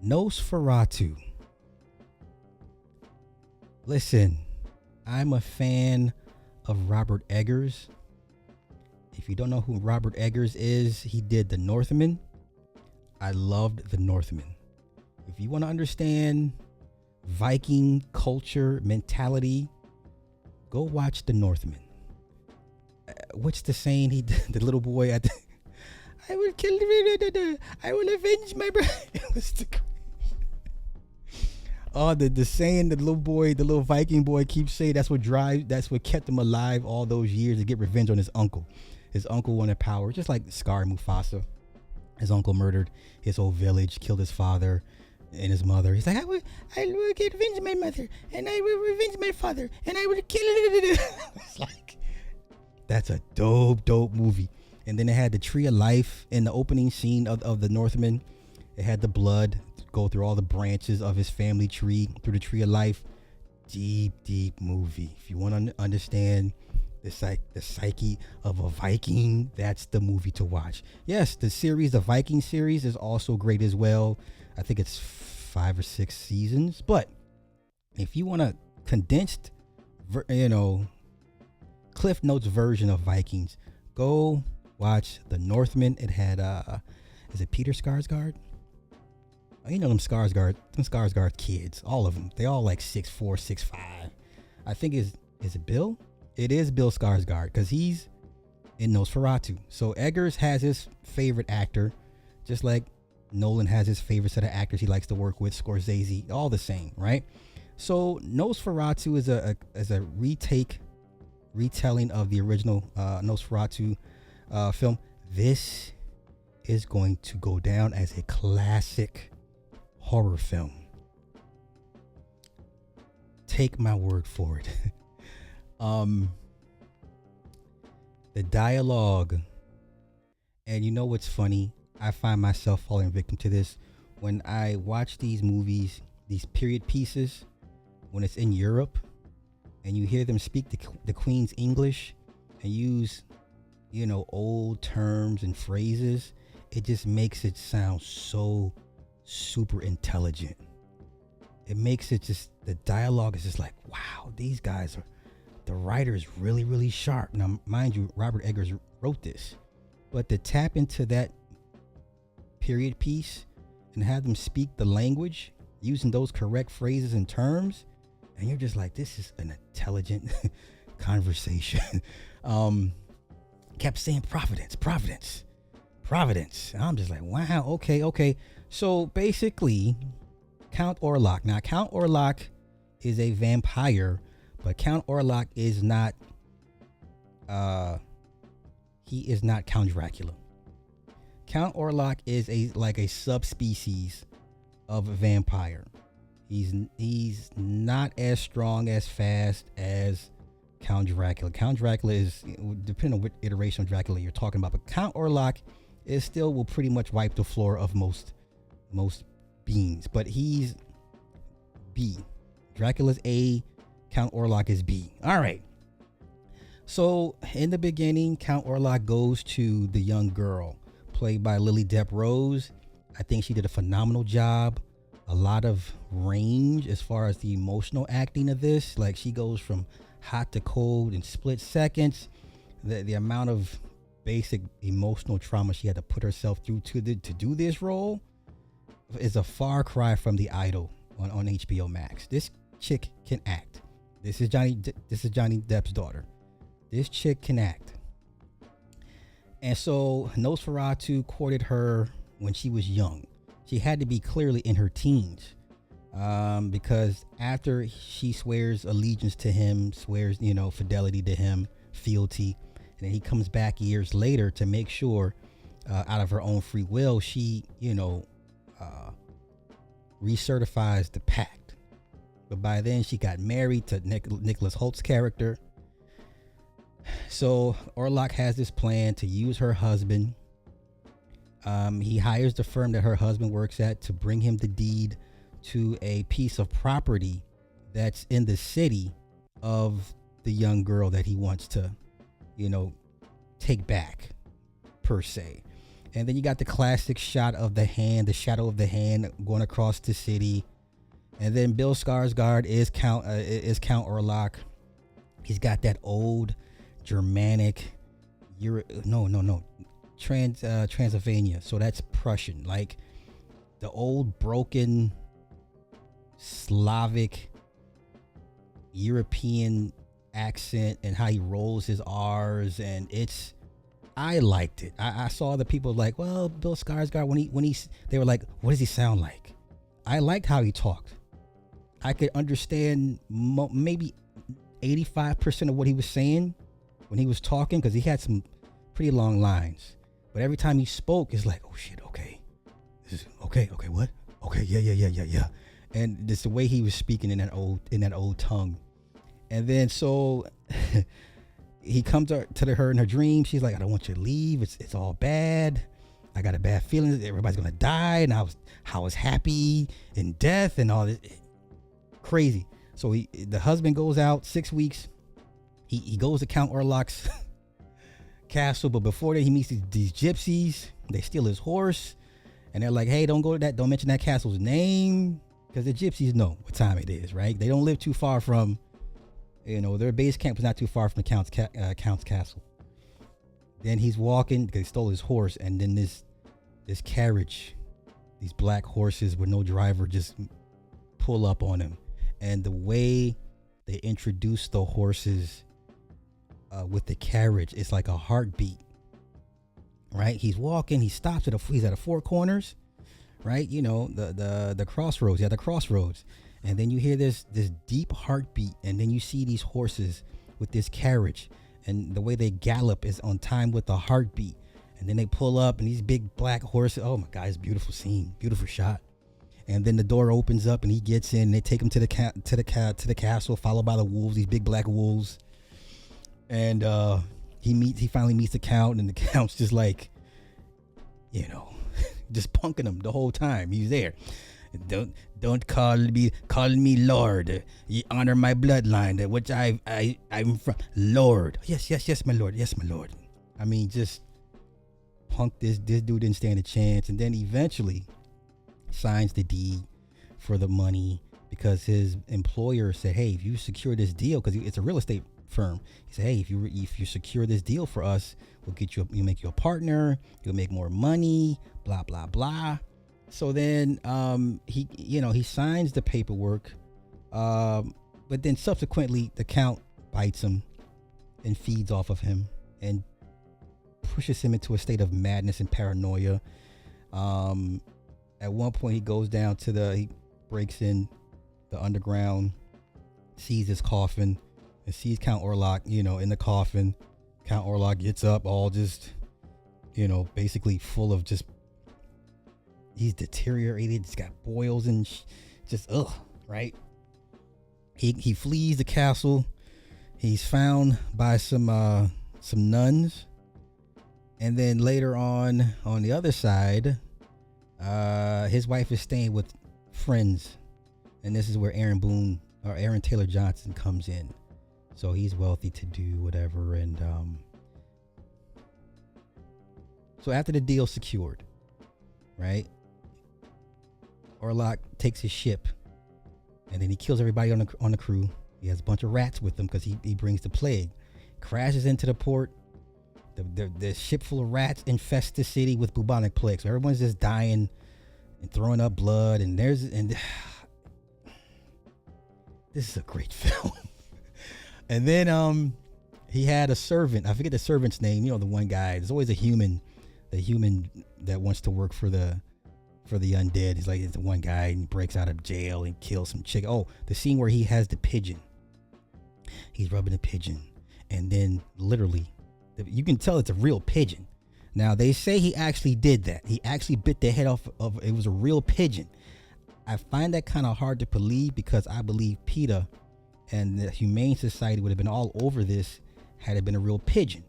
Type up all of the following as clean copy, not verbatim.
Nosferatu. Listen, I'm a fan of Robert Eggers. If you don't know who Robert Eggers is, he did The Northman. I loved The Northman. If you want to understand Viking culture, mentality, go watch The Northman. What's the saying? He, the little boy at the, I will kill the, I will avenge my brother. It was the saying the little Viking boy keeps saying, that's what kept him alive all those years, to get revenge on his uncle. His uncle wanted power, just like Scar Mufasa. His uncle murdered his whole village, killed his father and his mother. He's like, I will get revenge on my mother, and I will revenge my father, and I will kill it. It's like, that's a dope movie. And then it had the Tree of Life in the opening scene of the Northman. It had the blood go through all the branches of his family tree, through the Tree of Life. Deep movie. If you want to understand the psyche of a Viking, that's the movie to watch. Yes, the Viking series is also great as well. I think it's 5 or 6 seasons. But if you want a condensed, Cliff Notes version of Vikings, go watch The Northman. It had, is it Peter Skarsgård? Oh, you know them Skarsgård kids, all of them. They all like 6'4", 6'5". I think is it Bill? It is Bill Skarsgård, because he's in Nosferatu. So Eggers has his favorite actor, just like Nolan has his favorite set of actors he likes to work with, Scorsese, all the same, right? So Nosferatu is a retelling of the original Nosferatu film. This is going to go down as a classic horror film. Take my word for it. The dialogue, and you know what's funny? I find myself falling victim to this when I watch these movies, these period pieces, when it's in Europe, and you hear them speak the Queen's English and use, old terms and phrases. It just makes it sound so super intelligent. It makes it just, the dialogue is just like, wow, these guys are, the writer is really, really sharp. Now, mind you, Robert Eggers wrote this, but to tap into that period piece and have them speak the language using those correct phrases and terms, and you're just like, this is an intelligent conversation. Kept saying Providence. And I'm just like, wow, okay. So basically, Count Orlok. Now, Count Orlok is a vampire, but Count Orlok is not, he is not Count Dracula. Count Orlok is a subspecies of a vampire. He's not as strong, as fast as Count Dracula. Count Dracula is, depending on what iteration of Dracula you're talking about, but Count Orlok is still will pretty much wipe the floor of most beings, but he's B. Dracula's A, Count Orlok is B. All right. So in the beginning, Count Orlok goes to the young girl played by Lily Depp Rose. I think she did a phenomenal job. A lot of range as far as the emotional acting of this. Like, she goes from hot to cold in split seconds. The amount of basic emotional trauma she had to put herself through to do this role is a far cry from The Idol on HBO Max. This chick can act. This is Johnny Depp's daughter. This chick can act. And so Nosferatu courted her when she was young. She had to be clearly in her teens, because after she swears allegiance to him, swears, fidelity to him, fealty, and then he comes back years later to make sure, out of her own free will, she, recertifies the pact. But by then she got married to Nicholas Holt's character. So Orlok has this plan to use her husband. He hires the firm that her husband works at to bring him the deed to a piece of property that's in the city of the young girl that he wants to, take back, per se. And then you got the classic shot of the hand, the shadow of the hand going across the city. And then Bill Skarsgård is Count Orlok. He's got that old Germanic, Transylvania. So that's Prussian, like the old broken Slavic European accent and how he rolls his R's, and I liked it. I saw the people like, well, Bill Skarsgård they were like, what does he sound like? I liked how he talked. I could understand maybe 85% of what he was saying when he was talking, because he had some pretty long lines. But every time he spoke, it's like, oh shit, okay, this is okay, what? Okay, yeah. And just the way he was speaking in that old tongue. And then so he comes to her in her dream. She's like, I don't want you to leave. It's all bad. I got a bad feeling that everybody's gonna die, and I was happy in death and all this. Crazy. So the husband goes out 6 weeks. He goes to Count Orlok's castle, but before that he meets these gypsies. They steal his horse, and they're like, hey, don't go to that, don't mention that castle's name, because the gypsies know what time it is, right? They don't live too far from, their base camp was not too far from the Count's castle. Then he's walking because he stole his horse, and then this carriage, these black horses with no driver, just pull up on him. And the way they introduce the horses with the carriage, it's like a heartbeat, right? He's walking, he stops he's at a four corners, right? The crossroads. Yeah, the crossroads. And then you hear this deep heartbeat, and then you see these horses with this carriage, and the way they gallop is on time with the heartbeat. And then they pull up, and these big black horses. Oh my God, it's a beautiful scene, beautiful shot. And then the door opens up, and he gets in, and they take him to the castle, followed by the wolves, these big black wolves. And he finally meets the Count, and the Count's just like, just punking him the whole time he's there. Don't call me Lord. You honor my bloodline, which I'm from. Lord. Yes, my Lord. Yes, my Lord. I mean, just punk this dude didn't stand a chance, and then eventually signs the deed for the money because his employer said, hey, if you secure this deal, because it's a real estate firm, he said, hey, if you secure this deal for us, we'll make you a partner, you'll make more money, blah blah blah. So then he signs the paperwork, but then subsequently the Count bites him and feeds off of him and pushes him into a state of madness and paranoia. At one point, he goes down he breaks in the underground, sees his coffin, and sees Count Orlok, in the coffin. Count Orlok gets up, all just, basically full of just, he's deteriorated. He's got boils and just, right? He flees the castle. He's found by some nuns. And then later on the other side, his wife is staying with friends, and this is where Aaron Taylor Johnson comes in. So he's wealthy to do whatever, and so after the deal's secured, right, Orlok takes his ship, and then he kills everybody on the crew. He has a bunch of rats with him because he brings the plague. Crashes into the port. The ship full of rats infests the city with bubonic plague. So everyone's just dying and throwing up blood. And this is a great film. And then he had a servant. I forget the servant's name. The one guy. There's always the human that wants to work for the undead. He's like, it's the one guy, and he breaks out of jail and kills some chick. Oh, the scene where he has the pigeon. He's rubbing the pigeon, and then literally, you can tell it's a real pigeon. Now they say he actually did that. He actually bit the head off of. It was a real pigeon. I find that kind of hard to believe because I believe PETA and the Humane Society would have been all over this had it been a real pigeon.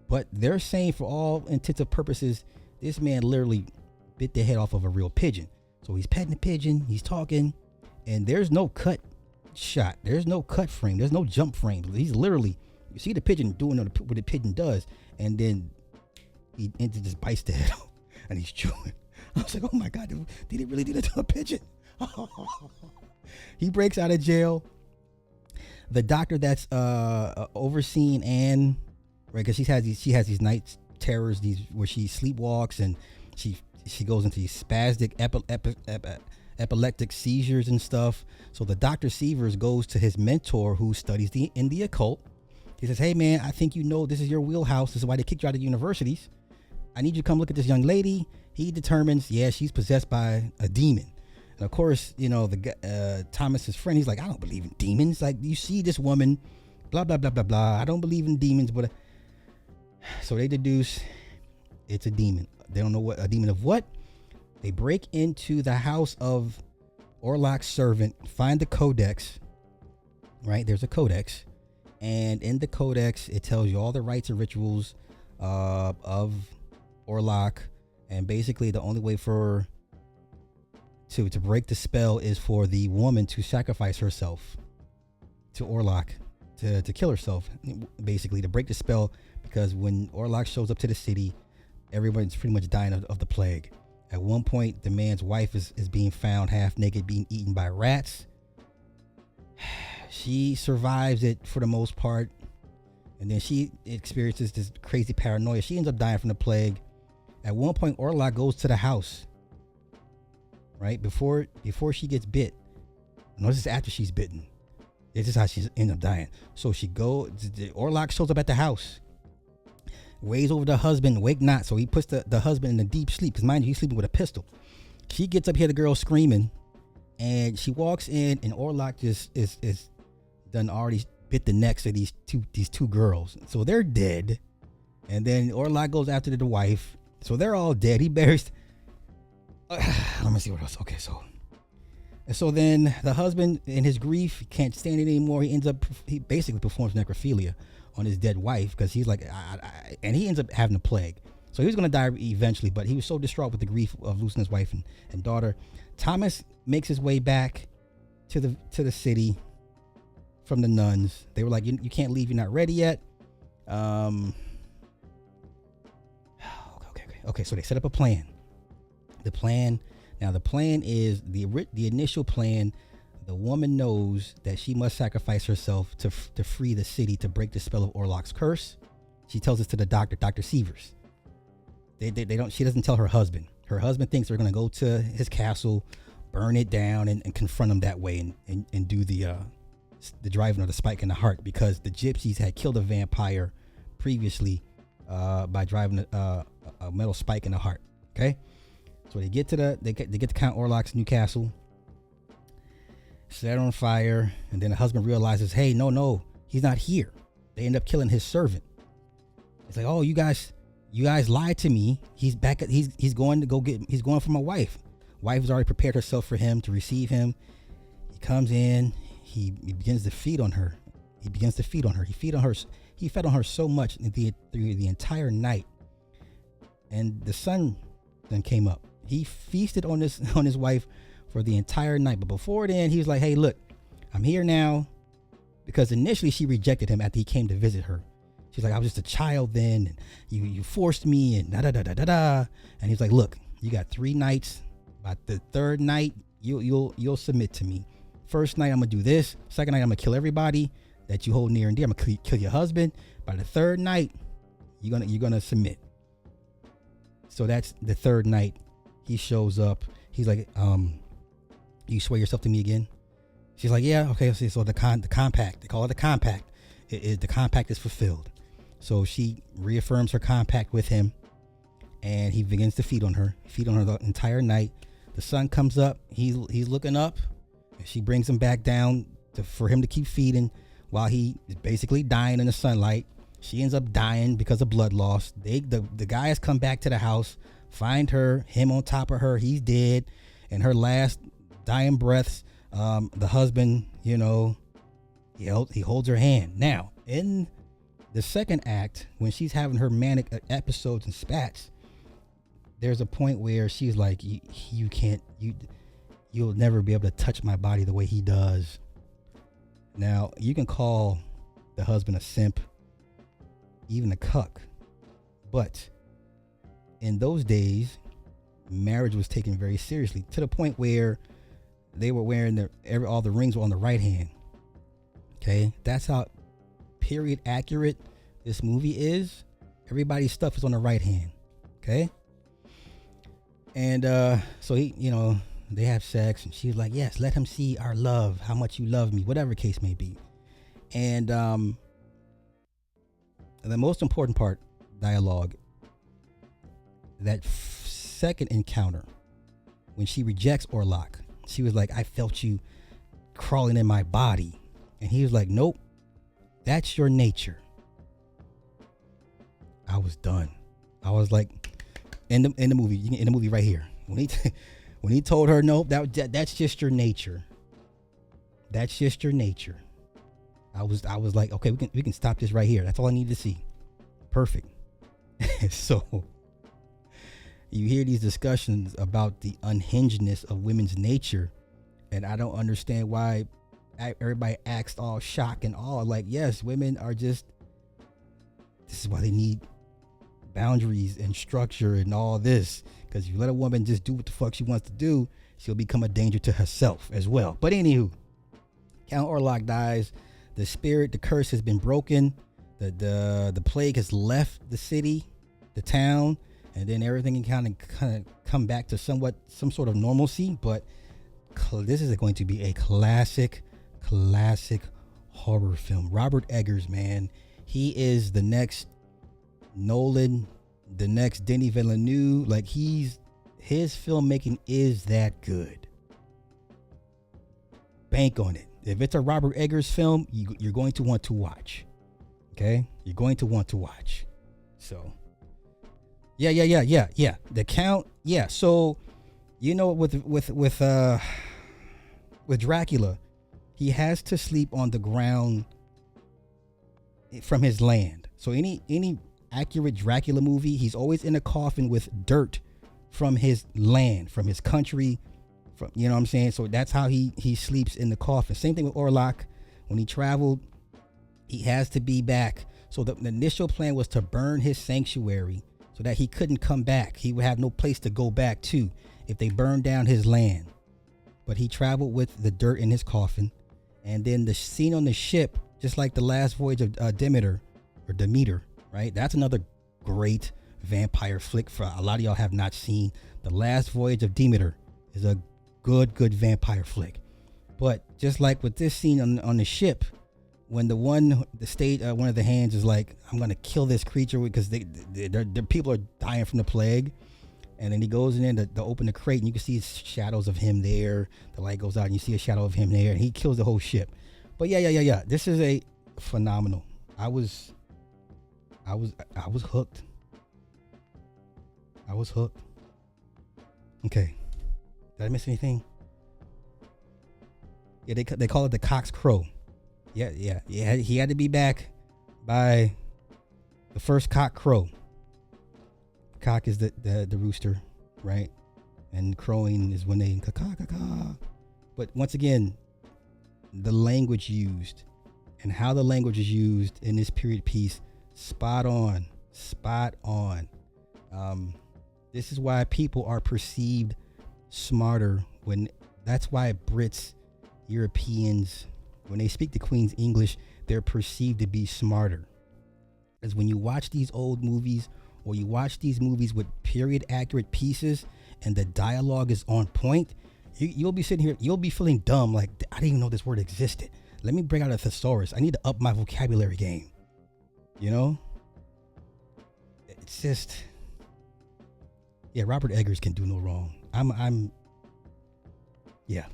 But they're saying for all intents and purposes, this man literally bit the head off of a real pigeon. So he's petting the pigeon, he's talking, and there's no cut shot. There's no cut frame. There's no jump frame. He's literally, you see the pigeon doing what the pigeon does, and then he just bites the head off. and he's chewing. I was like, oh my God, did he really do that to a pigeon? He breaks out of jail. The doctor that's overseeing Anne, right? Because she has these night terrors, these where she sleepwalks and she goes into these spastic epileptic seizures and stuff. So the Dr. Severs goes to his mentor who studies in the occult. He says, hey man, I think this is your wheelhouse. This is why they kicked you out of universities. I need you to come look at this young lady. He determines, yeah, she's possessed by a demon. And of course, the Thomas's friend, he's like, I don't believe in demons. Like, you see this woman, blah, blah, blah, blah, blah. I don't believe in demons, but so they deduce it's a demon. They don't know what a demon of what. They break into the house of Orlok's servant, find the codex, right? There's a codex. And in the codex, it tells you all the rites and rituals of Orlok. And basically the only way to break the spell is for the woman to sacrifice herself to Orlok, to kill herself, basically to break the spell, because when Orlok shows up to the city, everyone's pretty much dying of the plague. At one point, the man's wife is being found half naked, being eaten by rats. She survives it for the most part, and then she experiences this crazy paranoia. She ends up dying from the plague. At one point, Orlok goes to the house, right before she gets bit. No, this is after she's bitten. This is how she ends up dying. So Orlok shows up at the house, waves over the husband, wake not. So he puts the husband in a deep sleep, because mind you, he's sleeping with a pistol. She gets up here, the girl screaming, and she walks in, and Orlok just is done already bit the necks of these two girls. So they're dead. And then Orlok goes after the wife. So they're all dead. He buries. Let me see what else. Okay, so then the husband, in his grief, can't stand it anymore. He basically performs necrophilia on his dead wife, because he's like, and he ends up having a plague. So he was going to die eventually, but he was so distraught with the grief of losing his wife and daughter. Thomas makes his way back to the city from the nuns. They were like, you can't leave. You're not ready yet. Okay. So they set up a plan. The plan is the initial plan. The woman knows that she must sacrifice herself to free the city, to break the spell of Orlok's curse. She tells this to the doctor, Dr. Severs. They don't. She doesn't tell her husband. Her husband thinks they're gonna go to his castle, burn it down, and confront him that way, and do the driving of the spike in the heart, because the gypsies had killed a vampire previously by driving a metal spike in the heart. Okay, so they get to Count Orlok's new castle, set it on fire, and then the husband realizes, hey, no, he's not here. They end up killing his servant. It's like, oh, you guys lied to me. He's back. He's going for my wife. Wife has already prepared herself for him to receive him. He comes in. He begins to feed on her. He fed on her so much through the entire night. And the sun then came up. He feasted on his wife for the entire night. But before then, he was like, hey, look, I'm here now. Because initially she rejected him after he came to visit her. She's like, I was just a child then. And you forced me and da da da da da da. And he's like, look, you got 3 nights. By the 3rd night, you'll submit to me. First night, I'm gonna do this. Second night, I'm gonna kill everybody that you hold near and dear. I'm gonna kill your husband. By the 3rd night, you're gonna submit. So that's the 3rd night. He shows up. He's like, you swear yourself to me again? She's like, yeah, okay. So the compact, they call it the compact. The compact is fulfilled. So she reaffirms her compact with him, and he begins to feed on her the entire night. The sun comes up. He's looking up. And she brings him back down for him to keep feeding while he is basically dying in the sunlight. She ends up dying because of blood loss. The guys come back to the house, find him on top of her. He's dead. And her last dying breaths, the husband, he holds her hand. Now, in the 2nd act, when she's having her manic episodes and spats, there's a point where she's like, you'll never be able to touch my body the way he does. Now, you can call the husband a simp, even a cuck, but in those days, marriage was taken very seriously, to the point where they were wearing all the rings were on the right hand. Okay, that's how period accurate this movie is. Everybody's stuff is on the right hand. Okay, and so they have sex, and she's like, yes, let him see our love, how much you love me, whatever case may be. And the most important part, dialogue, that second encounter, when she rejects Orlok, she was like, I felt you crawling in my body. And he was like, nope, that's your nature. I was done. I was like, in the movie right here, when he told her, nope, that's just your nature. That's just your nature. I was like, okay, we can stop this right here. That's all I need to see. Perfect. So you hear these discussions about the unhingedness of women's nature, and I don't understand why everybody acts all shocked and all like, yes, women are just, this is why they need boundaries and structure and all this, because if you let a woman just do what the fuck she wants to do, she'll become a danger to herself as well. But anywho, Count Orlok dies. The spirit, the curse has been broken. The plague has left the city, the town, and then everything can kind of come back to some sort of normalcy. But this is going to be a classic horror film. Robert Eggers, man, he is the next Nolan, the next Denis Villeneuve. Like, his filmmaking is that good. Bank on it. If it's a Robert Eggers film, you're going to want to watch. Okay, you're going to want to watch. So, yeah. The Count, yeah. So, with Dracula, he has to sleep on the ground from his land. So any accurate Dracula movie, he's always in a coffin with dirt from his land, from his country, from, you know what I'm saying? So that's how he sleeps in the coffin. Same thing with Orlok. When he traveled, he has to be back. So the initial plan was to burn his sanctuary so that he couldn't come back. He would have no place to go back to if they burned down his land. But he traveled with the dirt in his coffin. And then the scene on the ship, just like the last voyage of Demeter, right? That's another great vampire flick for a lot of y'all have not seen. The last voyage of Demeter is a good vampire flick. But just like with this scene on the ship, when one of the hands is like, I'm gonna kill this creature because the people are dying from the plague, and then he goes in there to open the crate, and you can see shadows of him there. The light goes out, and you see a shadow of him there, and he kills the whole ship. But yeah. This is a phenomenal. I was hooked. Okay, did I miss anything? Yeah, they call it the Cock's Crow. Yeah. He had to be back by the first cock crow. Cock is the rooster, right? And crowing is when they caw. But once again, the language used and how the language is used in this period piece, spot on. This is why people are perceived smarter that's why Brits, Europeans, when they speak the Queen's English, they're perceived to be smarter. Because when you watch these old movies, or you watch these movies with period accurate pieces and the dialogue is on point, you'll be sitting here, you'll be feeling dumb, like, I didn't even know this word existed. Let me bring out a thesaurus. I need to up my vocabulary game. You know? It's just, yeah, Robert Eggers can do no wrong. Yeah.